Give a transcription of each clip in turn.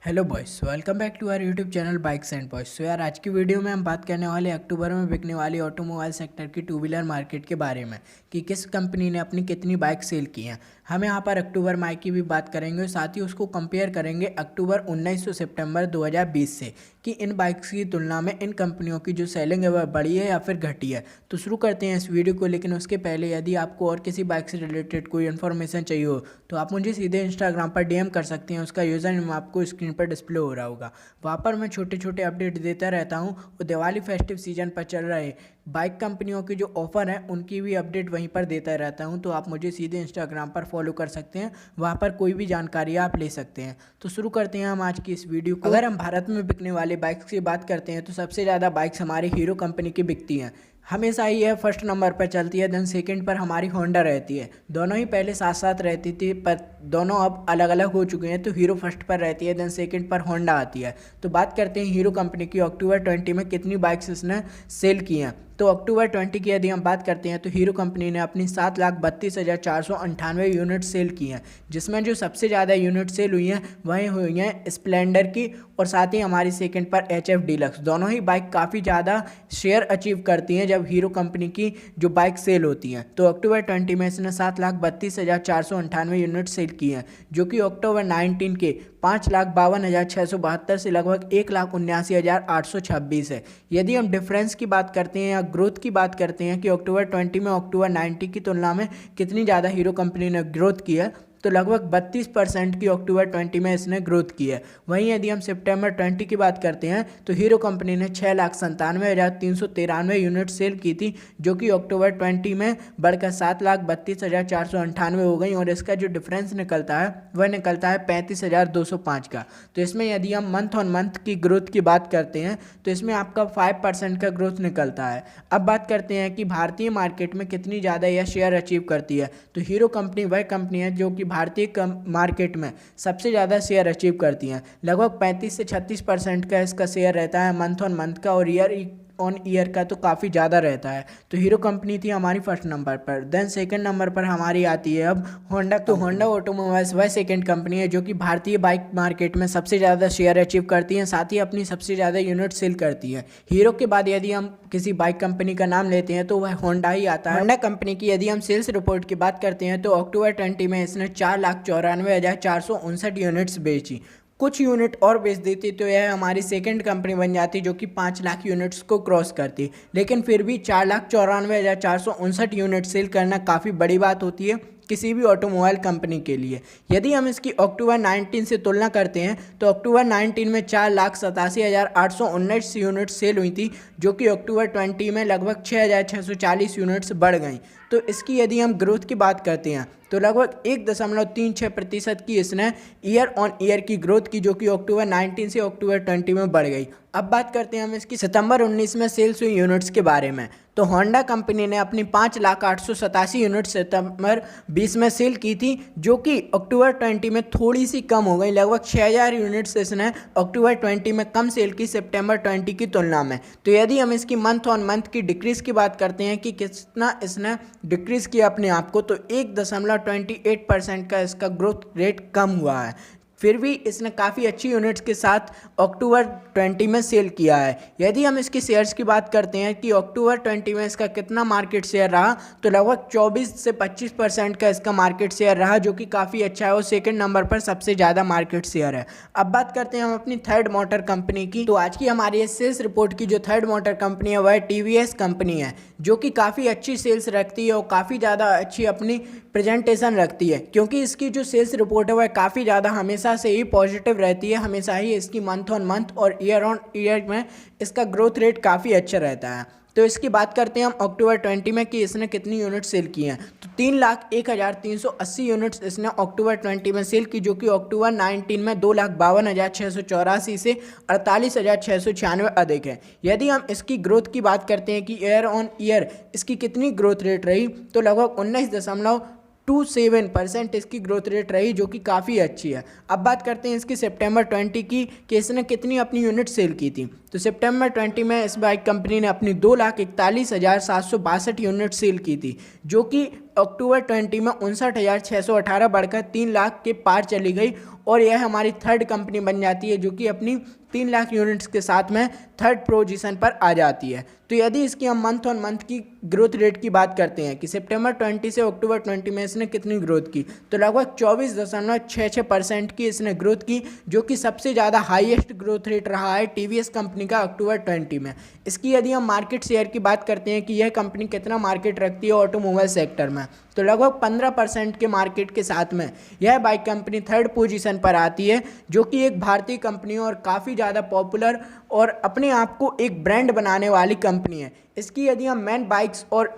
Hello boys, welcome back to our YouTube channel bikes and boys. So यार, आज की video में हम बात करने वाले अक्टूबर में बिकने वाली ऑटोमोबाइल सेक्टर की टू व्हीलर मार्केट के बारे में कि किस कंपनी ने अपनी कितनी बाइक सेल की हैं। हम यहाँ पर अक्टूबर माह की भी बात करेंगे और साथ ही उसको कंपेयर करेंगे अक्टूबर 19 से सितंबर 2020 से कि इन बाइक्स की तुलना में इन कंपनियों की जो सेलिंग है वह बढ़ी है या फिर घटी है। तो शुरू करते हैं इस वीडियो को, लेकिन उसके पहले यदि आपको और किसी बाइक से रिलेटेड कोई इन्फॉर्मेशन चाहिए हो तो आप मुझे सीधे इंस्टाग्राम पर डीएम कर सकते हैं। उसका यूज़र नेम आपको स्क्रीन पर डिस्प्ले हो रहा होगा। वहाँ पर मैं छोटे छोटे अपडेट देता रहता हूँ और दिवाली फेस्टिव सीजन पर चल रहे बाइक कंपनियों की जो ऑफर है उनकी भी अपडेट वहीं पर देता रहता हूँ। तो आप मुझे सीधे इंस्टाग्राम पर फॉलो कर सकते हैं, वहाँ पर कोई भी जानकारी आप ले सकते हैं। तो शुरू करते हैं हम आज की इस वीडियो को। अगर हम भारत में बिकने वाले बाइक्स की बात करते हैं तो सबसे ज़्यादा बाइक्स हमारी हीरो कंपनी की बिकती हैं, हमेशा ही यह फर्स्ट नंबर पर चलती है। देन सेकंड पर हमारी होंडा रहती है। दोनों ही पहले साथ साथ रहती थी पर दोनों अब अलग अलग हो चुके हैं। तो हीरो फर्स्ट पर रहती है, देन सेकंड पर होंडा आती है। तो बात करते हैं हीरो कंपनी की अक्टूबर 20 में कितनी बाइक्स इसने सेल की हैं। तो अक्टूबर 20 की यदि हम बात करते हैं तो हीरो कंपनी ने अपनी 7,32,498 यूनिट सेल की हैं, जिसमें जो सबसे ज़्यादा यूनिट सेल हुई हैं वही हुई हैं स्प्लेंडर की और साथ ही हमारी सेकंड पर HF डीलक्स। दोनों ही बाइक काफ़ी ज़्यादा शेयर अचीव करती हैं जब हीरो कंपनी की जो बाइक सेल होती हैं। तो अक्टूबर 20 में इसने 7,32,498 यूनिट सेल की हैं, जो कि अक्टूबर 19 के 5,52,672 से लगभग 1,79,826 है। यदि हम डिफरेंस की बात करते हैं या ग्रोथ की बात करते हैं कि अक्टूबर 20 में अक्टूबर 90 की तुलना में कितनी ज़्यादा हीरो कंपनी ने ग्रोथ की है, तो लगभग 32% की अक्टूबर 20 में इसने ग्रोथ की है। वहीं यदि हम सितंबर 20 की बात करते हैं तो हीरो कंपनी ने 6,97,393 यूनिट सेल की थी, जो कि अक्टूबर 20 में बढ़कर 7,32,498 हो गई और इसका जो डिफरेंस निकलता है वह निकलता है 35,205 का। तो इसमें यदि हम मंथ ऑन मंथ की ग्रोथ की बात करते हैं तो इसमें आपका 5% का ग्रोथ निकलता है। अब बात करते हैं कि भारतीय मार्केट में कितनी ज़्यादा यह शेयर अचीव करती है। तो हीरो कंपनी वह कंपनी है जो कि भारतीय मार्केट में सबसे ज़्यादा शेयर अचीव करती हैं। लगभग 35 से 36% का इसका शेयर रहता है मंथ ऑन मंथ का, और ईयर ऑन ईयर का तो काफ़ी ज़्यादा रहता है। तो हीरो कंपनी थी हमारी फर्स्ट नंबर पर। देन सेकंड नंबर पर हमारी आती है अब होंडा। तो होंडा ऑटोमोबाइल्स वह सेकंड कंपनी है जो कि भारतीय बाइक मार्केट में सबसे ज़्यादा शेयर अचीव करती है, साथ ही अपनी सबसे ज़्यादा यूनिट सेल करती है। हीरो के बाद यदि हम किसी बाइक कंपनी का नाम लेते हैं तो वह होंडा ही आता है। होंडा कंपनी की यदि हम सेल्स रिपोर्ट की बात करते हैं तो अक्टूबर 20 में इसने 4,94,459 यूनिट्स बेची। कुछ यूनिट और बेच देती तो यह हमारी सेकंड कंपनी बन जाती जो कि 5 लाख यूनिट्स को क्रॉस करती, लेकिन फिर भी 4,94,459 यूनिट सेल करना काफ़ी बड़ी बात होती है किसी भी ऑटोमोबाइल कंपनी के लिए। यदि हम इसकी अक्टूबर 19 से तुलना करते हैं तो अक्टूबर 19 में 4,87,819 यूनिट सेल हुई थी, जो कि अक्टूबर 20 में लगभग 6,640 यूनिट्स बढ़ गई। तो इसकी यदि हम ग्रोथ की बात करते हैं तो लगभग 1.36% की इसने ईयर ऑन ईयर की ग्रोथ की, जो कि अक्टूबर 19 से अक्टूबर 20 में बढ़ गई। अब बात करते हैं हम इसकी सितंबर 19 में सेल्स हुई यूनिट्स के बारे में। तो होंडा कंपनी ने अपनी 5,08,87 यूनिट सितंबर 20 में सेल की थी, जो कि अक्टूबर 20 में थोड़ी सी कम हो गई। लगभग 6,000 यूनिट्स इसने अक्टूबर 20 में कम सेल की सितंबर 20 की तुलना में। तो यदि हम इसकी मंथ ऑन मंथ की डिक्रीज़ की बात करते हैं कि कितना इसने डिक्रीज़ किया अपने आप को, तो 1.28% का इसका ग्रोथ रेट कम हुआ है। फिर भी इसने काफ़ी अच्छी यूनिट्स के साथ अक्टूबर 20 में सेल किया है। यदि हम इसके शेयर्स की बात करते हैं कि अक्टूबर 20 में इसका कितना मार्केट शेयर रहा, तो लगभग 24 से 25% का इसका मार्केट शेयर रहा, जो कि काफ़ी अच्छा है और सेकंड नंबर पर सबसे ज़्यादा मार्केट शेयर है। अब बात करते हैं हम अपनी थर्ड मोटर कंपनी की। तो आज की हमारी सेल्स रिपोर्ट की जो थर्ड मोटर कंपनी है वह TVS कंपनी है, जो कि काफ़ी अच्छी सेल्स रखती है और काफ़ी ज़्यादा अच्छी अपनी प्रेजेंटेशन रखती है, क्योंकि इसकी जो सेल्स रिपोर्ट है वह काफ़ी ज़्यादा हमेशा से ही पॉजिटिव रहती है। हमेशा ही इसकी मंथ ऑन मंथ और ईयर ऑन ईयर में इसका ग्रोथ रेट काफ़ी अच्छा रहता है। तो इसकी बात करते हैं हम अक्टूबर 20 में कि इसने कितनी यूनिट सेल की हैं। तो 3,01,380 यूनिट्स इसने अक्टूबर 20 में सेल की, जो कि अक्टूबर 19 में 2,52,684 से 48,696 अधिक है। यदि हम इसकी ग्रोथ की बात करते हैं कि ईयर ऑन ईयर इसकी कितनी ग्रोथ रेट रही, तो लगभग 19.27% इसकी ग्रोथ रेट रही, जो कि काफ़ी अच्छी है। अब बात करते हैं इसकी सितंबर 20 की कि इसने कितनी अपनी यूनिट सेल की थी। तो सितंबर 20 में इस बाइक कंपनी ने अपनी 2,41,762 यूनिट सेल की थी, जो कि अक्टूबर 20 में 59,618 बढ़कर 3 लाख के पार चली गई और यह हमारी थर्ड कंपनी बन जाती है जो कि अपनी 3 लाख यूनिट्स के साथ में थर्ड पोजीशन पर आ जाती है। तो यदि इसकी हम मंथ ऑन मंथ की ग्रोथ रेट की बात करते हैं कि सितंबर 20 से अक्टूबर 20 में इसने कितनी ग्रोथ की, तो लगभग 24.66% की इसने ग्रोथ की, जो कि सबसे ज़्यादा हाईएस्ट ग्रोथ रेट रहा है टीवीएस कंपनी का अक्टूबर 20 में। इसकी यदि हम मार्केट शेयर की बात करते हैं कि यह कंपनी कितना मार्केट रखती है ऑटोमोबाइल सेक्टर में, तो लगभग 15% के मार्केट के साथ में यह बाइक कंपनी थर्ड पोजीशन पर आती है, जो कि एक भारतीय कंपनी और काफ़ी ज़्यादा पॉपुलर और अपने आप को एक ब्रांड बनाने वाली कंपनी है। इसकी यदि हम मैन बाइक्स और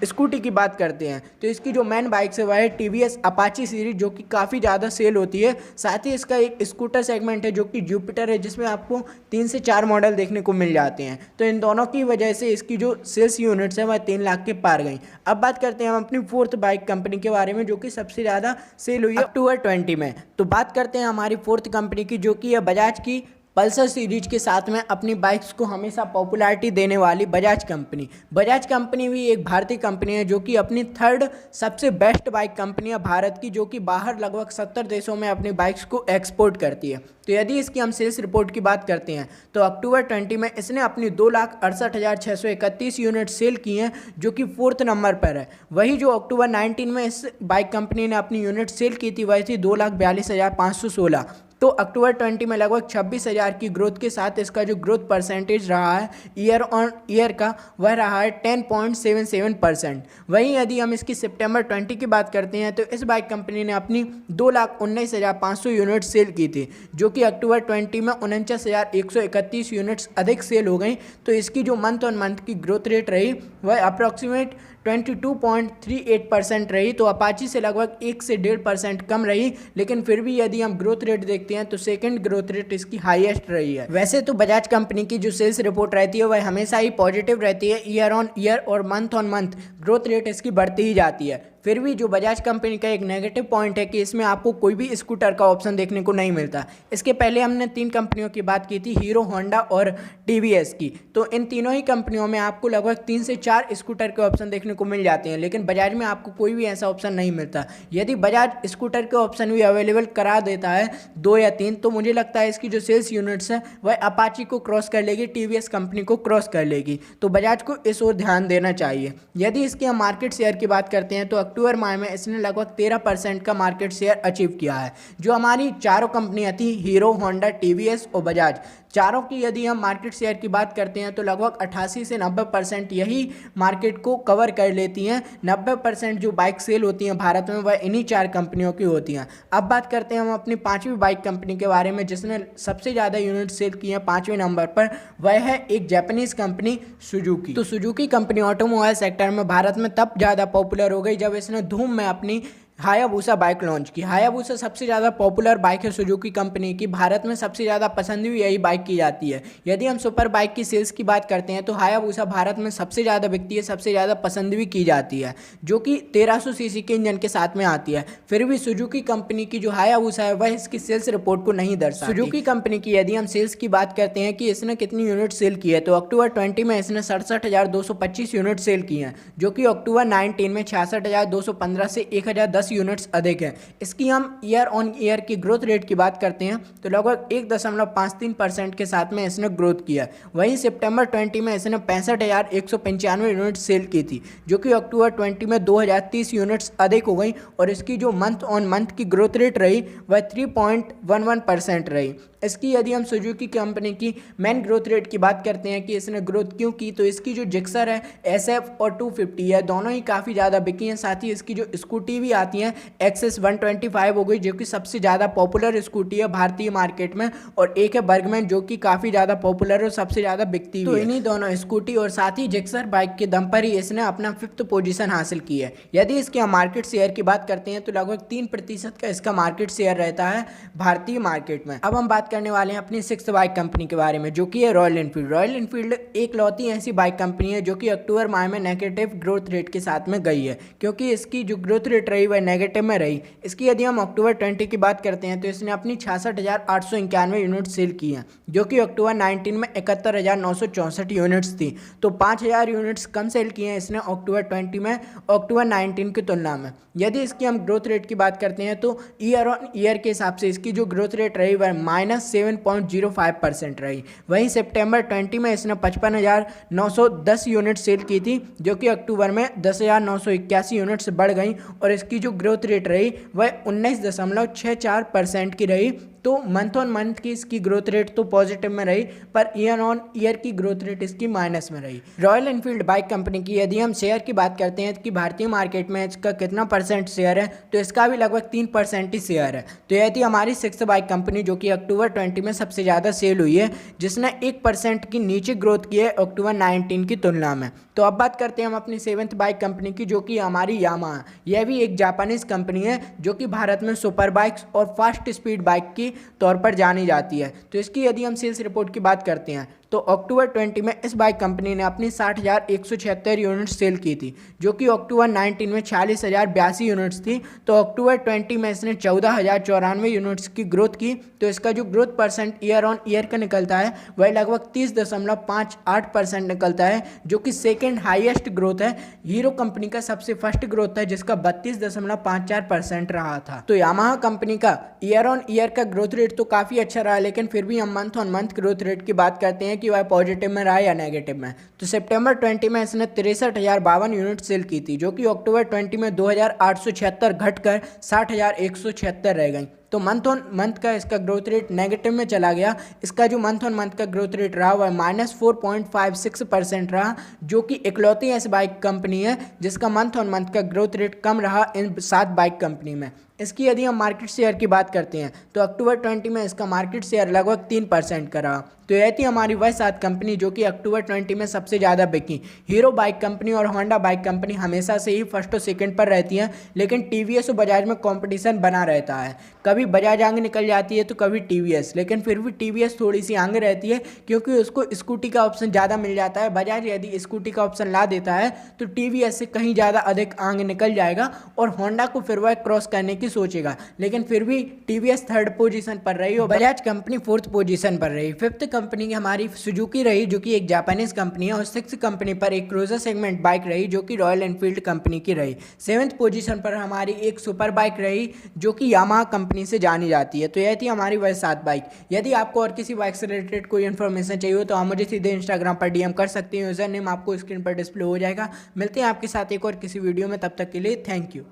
स्कूटी की बात करते हैं तो इसकी जो मैन बाइक्स है वह है टीवीएस अपाची सीरीज, जो कि काफ़ी ज़्यादा सेल होती है। साथ ही इसका एक स्कूटर सेगमेंट है जो कि जुपिटर है, जिसमें आपको 3 से 4 मॉडल देखने को मिल जाते हैं। तो इन दोनों की वजह से इसकी जो सेल्स यूनिट्स है वह 3 लाख के पार गई। अब बात करते हैं हम अपनी फोर्थ बाइक कंपनी के बारे में, जो कि सबसे ज़्यादा सेल हुई है अक्टूबर 20 में। तो बात करते हैं हमारी फोर्थ कंपनी की, जो कि है बजाज की पल्सर सीरीज के साथ में अपनी बाइक्स को हमेशा पॉपुलैरिटी देने वाली बजाज कंपनी। बजाज कंपनी भी एक भारतीय कंपनी है जो कि अपनी थर्ड सबसे बेस्ट बाइक कंपनी है भारत की, जो कि बाहर लगभग 70 देशों में अपनी बाइक्स को एक्सपोर्ट करती है। तो यदि इसकी हम सेल्स रिपोर्ट की बात करते हैं तो अक्टूबर 20 में इसने अपनी 2,68,631 यूनिट सेल की हैं, जो कि फोर्थ नंबर पर है। वही जो अक्टूबर 19 में इस बाइक कंपनी ने अपनी यूनिट सेल की थी वह थी 2,42,516। तो अक्टूबर 20 में लगभग 26,000 की ग्रोथ के साथ इसका जो ग्रोथ परसेंटेज रहा है ईयर ऑन ईयर का वह रहा है 10.77%। वहीं यदि हम इसकी सितंबर 20 की बात करते हैं तो इस बाइक कंपनी ने अपनी 2,19,500 यूनिट सेल की थी, जो कि अक्टूबर 20 में 49,131 यूनिट्स अधिक सेल हो गई। तो इसकी जो मंथ ऑन मंथ की ग्रोथ रेट रही वह अप्रॉक्सीमेट 22.38% रही। तो अपाची से लगभग 1 से 1.5% कम रही, लेकिन फिर भी यदि हम ग्रोथ रेट देखते हैं तो सेकंड ग्रोथ रेट इसकी हाईएस्ट रही है। वैसे तो बजाज कंपनी की जो सेल्स रिपोर्ट रहती है वह हमेशा ही पॉजिटिव रहती है, ईयर ऑन ईयर और month on month growth rate इसकी बढ़ती ही जाती है। फिर भी जो बजाज कंपनी का एक नेगेटिव पॉइंट है कि इसमें आपको कोई भी स्कूटर का ऑप्शन देखने को नहीं मिलता। इसके पहले हमने 3 कंपनियों की बात की थी, हीरो, होंडा और टीवीएस की। तो इन तीनों ही कंपनियों में आपको लगभग 3 से 4 स्कूटर के ऑप्शन देखने को मिल जाते हैं, लेकिन बजाज में आपको कोई भी ऐसा ऑप्शन नहीं मिलता। यदि बजाज स्कूटर के ऑप्शन भी अवेलेबल करा देता है 2 या 3, तो मुझे लगता है इसकी जो सेल्स यूनिट्स है वह अपाची को क्रॉस कर लेगी, टीवीएस कंपनी को क्रॉस कर लेगी। तो बजाज को इस ओर ध्यान देना चाहिए। यदि इसकी हम मार्केट शेयर की बात करते हैं तो अक्टूबर माह में इसने लगभग 13% का मार्केट शेयर अचीव किया है। जो हमारी चारों कंपनियां थी, हीरो, होंडा, टीवीएस और बजाज, चारों की यदि हम मार्केट शेयर की बात करते हैं तो लगभग 88 से 90% यही मार्केट को कवर कर लेती हैं। 90% जो बाइक सेल होती हैं भारत में वह इन्हीं 4 कंपनियों की होती हैं। अब बात करते हैं हम अपनी 5वीं बाइक कंपनी के बारे में, जिसने सबसे ज़्यादा यूनिट सेल की हैं 5वें नंबर पर। वह है एक जापानीज़ कंपनी सुजुकी। तो सुजुकी कंपनी ऑटोमोबाइल सेक्टर में भारत में तब ज़्यादा पॉपुलर हो गई जब इसने धूम में अपनी हायाबुसा बाइक लॉन्च की। हायाबुसा सबसे ज़्यादा पॉपुलर बाइक है सुजुकी कंपनी की, भारत में सबसे ज़्यादा पसंद भी यही बाइक की जाती है। यदि हम सुपर बाइक की सेल्स की बात करते हैं तो हायाबुसा भारत में सबसे ज़्यादा बिकती है, सबसे ज़्यादा पसंद भी की जाती है, जो कि 1300 सीसी के इंजन के साथ में आती है। फिर भी सुजुकी कंपनी की जो हायाबुसा है वह इसकी सेल्स रिपोर्ट को नहीं दर्शाती। सुजुकी कंपनी की यदि हम सेल्स की बात करते हैं कि इसने कितनी यूनिट सेल की है, तो अक्टूबर 20 में इसने 67,225 यूनिट सेल की हैं, जो कि अक्टूबर 19 में 66,215 से 1,010 यूनिट्स अधिक है। इसकी हम ईयर ऑन ईयर की ग्रोथ रेट की बात करते हैं तो लगभग 1.53% के साथ में इसने ग्रोथ किया। वहीं सितंबर 20 में इसने 65,195 यूनिट सेल की थी, जो कि अक्टूबर 20 में 2,030 यूनिट्स अधिक हो गई। और इसकी जो मंथ ऑन मंथ की ग्रोथ रेट रही वह 3.11% रही। इसकी यदि हम सुजुकी कंपनी की मेन ग्रोथ रेट की बात करते हैं कि इसने ग्रोथ क्यों की, तो इसकी जो जिक्सर है SF और 250 है, दोनों ही काफ़ी ज़्यादा बिकी हैं। साथ ही इसकी जो स्कूटी भी आती हैं एक्सेस 125 हो गई, जो कि सबसे ज़्यादा पॉपुलर स्कूटी है भारतीय मार्केट में, और एक है बर्गमैन जो कि काफ़ी ज़्यादा पॉपुलर और सबसे ज़्यादा बिकती हुई है। तो इन्हीं दोनों स्कूटी और साथ ही जिक्सर बाइक के दम पर ही इसने अपना 5th पोजीशन हासिल की है। यदि इसके हम मार्केट शेयर की बात करते हैं तो लगभग 3% का इसका मार्केट शेयर रहता है भारतीय मार्केट में। अब हम बात करने वाले हैं अपनी सिक्स्थ बाइक कंपनी के बारे में, जो कि है रॉयल एनफील्ड। रॉयल एनफील्ड एक लौती ऐसी बाइक कंपनी है जो कि अक्टूबर माह में नेगेटिव ग्रोथ रेट के साथ में गई है, क्योंकि इसकी जो ग्रोथ रेट रही वह नेगेटिव में रही। इसकी यदि हम अक्टूबर 20 की बात करते हैं तो इसने अपनी 66,891 यूनिट सेल की हैं, जो कि अक्टूबर 19 में 71,964 यूनिट्स थी। तो 5,000 यूनिट्स कम सेल किए हैं इसने अक्टूबर 20 में अक्टूबर 19 की तुलना में। यदि इसकी हम ग्रोथ रेट की बात करते हैं तो ईयर ऑन ईयर के हिसाब से इसकी जो ग्रोथ रेट रही वह -7.05% रही। वहीं सितंबर 20 में इसने 55,910 यूनिट सेल की थी, जो कि अक्टूबर में 10,981 यूनिट्स बढ़ गई और इसकी जो ग्रोथ रेट रही वह 19.64% की रही। तो मंथ ऑन मंथ की इसकी ग्रोथ रेट तो पॉजिटिव में रही, पर ईयर ऑन ईयर की ग्रोथ रेट इसकी माइनस में रही। रॉयल एनफील्ड बाइक कंपनी की यदि हम शेयर की बात करते हैं कि भारतीय मार्केट में इसका कितना परसेंट शेयर है, तो इसका भी लगभग 3% ही शेयर है। तो यह थी हमारी सिक्स्थ बाइक कंपनी जो कि अक्टूबर 20 में सबसे ज़्यादा सेल हुई है, जिसने 1% की नीचे ग्रोथ की है अक्टूबर 19 की तुलना में। तो अब बात करते हैं हम अपनी सेवंथ बाइक कंपनी की, जो कि हमारी यामाहा। यह भी एक जापानीज कंपनी है जो कि भारत में सुपर बाइक्स और फास्ट स्पीड बाइक की तौर पर जानी जाती है। तो इसकी यदि हम सेल्स रिपोर्ट की बात करते हैं तो अक्टूबर 20 में इस बाइक कंपनी ने अपनी 60,176 यूनिट्स सेल की थी, जो कि अक्टूबर 19 में 40,082 यूनिट्स थी। तो अक्टूबर 20 में इसने 14,094 यूनिट्स की ग्रोथ की। तो इसका जो growth percent year on year का निकलता है वह लगभग 30.58% निकलता है, जो कि सेकेंड हाईएस्ट ग्रोथ है। हीरो कंपनी का सबसे फर्स्ट ग्रोथ है जिसका 32.54% रहा था। तो यामाहा कंपनी का ईयर ऑन ईयर का ग्रोथ रेट तो काफ़ी अच्छा रहा, लेकिन फिर भी हम month on month growth rate की बात करते हैं कि वह पॉजिटिव में रहा या नेगेटिव में। तो सितंबर 20 में इसने 63,052 यूनिट सेल की थी, जो कि अक्टूबर 20 में 2,876 घटकर 60,176 रह गई। तो मंथ ऑन मंथ का इसका ग्रोथ रेट नेगेटिव में चला गया। इसका जो मंथ ऑन मंथ का ग्रोथ रेट रहा वह -4.56% रहा, जो कि इकलौती ऐसी बाइक कंपनी है जिसका मंथ ऑन मंथ का ग्रोथ रेट कम रहा इन 7 बाइक कंपनी में। इसकी यदि हम मार्केट शेयर की बात करते हैं तो अक्टूबर 20 में इसका मार्केट शेयर लगभग 3% का रहा। तो यह थी हमारी वह 7 कंपनी जो कि अक्टूबर 20 में सबसे ज़्यादा बिकी। हीरो बाइक कंपनी और होंडा बाइक कंपनी हमेशा से ही फर्स्ट और सेकंड पर रहती हैं, लेकिन टीवीएस और बजाज में कंपटीशन बना रहता है। कभी बजाज आगे निकल जाती है तो कभी टीवीएस, लेकिन फिर भी टीवीएस थोड़ी सी आगे रहती है क्योंकि उसको स्कूटी का ऑप्शन ज़्यादा मिल जाता है। बजाज यदि स्कूटी का ऑप्शन ला देता है तो टीवीएस से कहीं ज़्यादा अधिक आगे निकल जाएगा और होंडा को फिर वह क्रॉस करने की सोचेगा, लेकिन फिर भी टीवीएस थर्ड पोजीशन पर रही और बजाज कंपनी फोर्थ पोजीशन पर रही। फिफ्थ कंपनी हमारी सुजुकी रही, जो कि एक जापानीज कंपनी है, और सिक्स्थ कंपनी पर एक क्रूजर सेगमेंट बाइक रही जो कि रॉयल एनफील्ड कंपनी की रही। सेवंथ पोजीशन पर हमारी एक सुपर बाइक रही जो कि यामाहा कंपनी से जानी जाती है। तो यह थी हमारी वह 7 बाइक। यदि आपको और किसी बाइक से रिलेटेड कोई इन्फॉर्मेशन चाहिए हो तो आप मुझे सीधे इंस्टाग्राम पर डीएम कर सकते हैं। यूजर नेम आपको स्क्रीन पर डिस्प्ले हो जाएगा। मिलते हैं आपके साथ एक और किसी वीडियो में, तब तक के लिए थैंक यू।